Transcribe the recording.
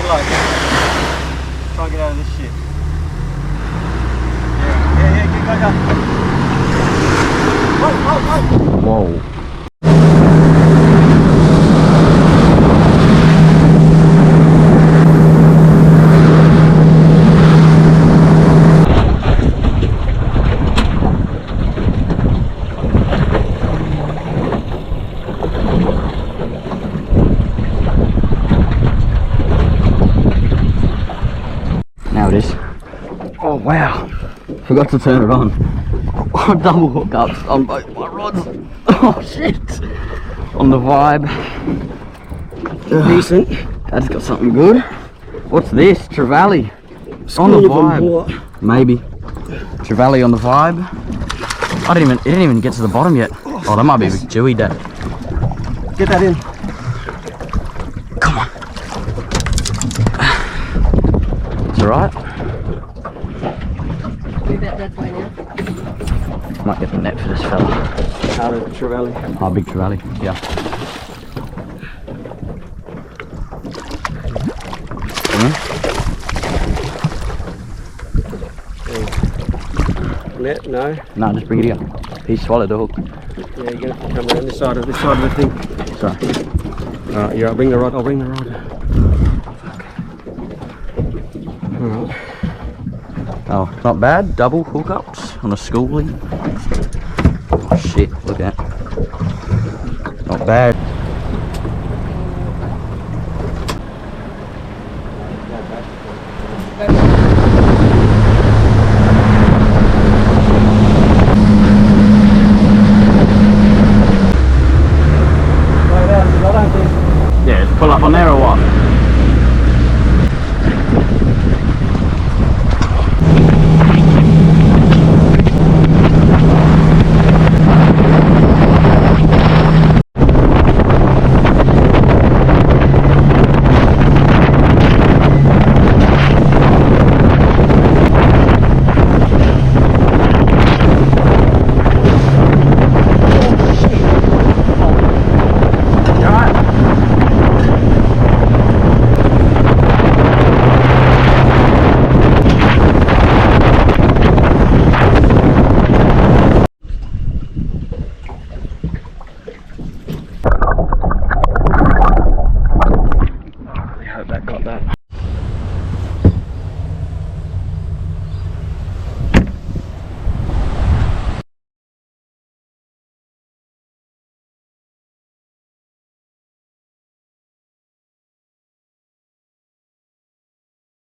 like. Try and get out of this shit. Yeah, go. Whoa. Now it is. Oh wow, forgot to turn it on. Double hookups on both my rods. Oh shit. On the Vibe. Decent. That's got something good. What's this? Trevally. On the Vibe. Maybe. Trevally on the Vibe. It didn't even get to the bottom yet. Oh, that might be a big Jewy, Dad. Get that in. Come on. It's alright. Might get the net for this fella. Out of Trevally. Oh, big Trevally, yeah. Net? No. No, just bring it here. He swallowed the hook. Yeah, you're gonna have to come around this side of the thing. Sorry. Alright, yeah, I'll bring the rod. I'll bring the rod. Alright. Oh, not bad. Double hookups on a schoolie. Oh shit, look at that. Not bad.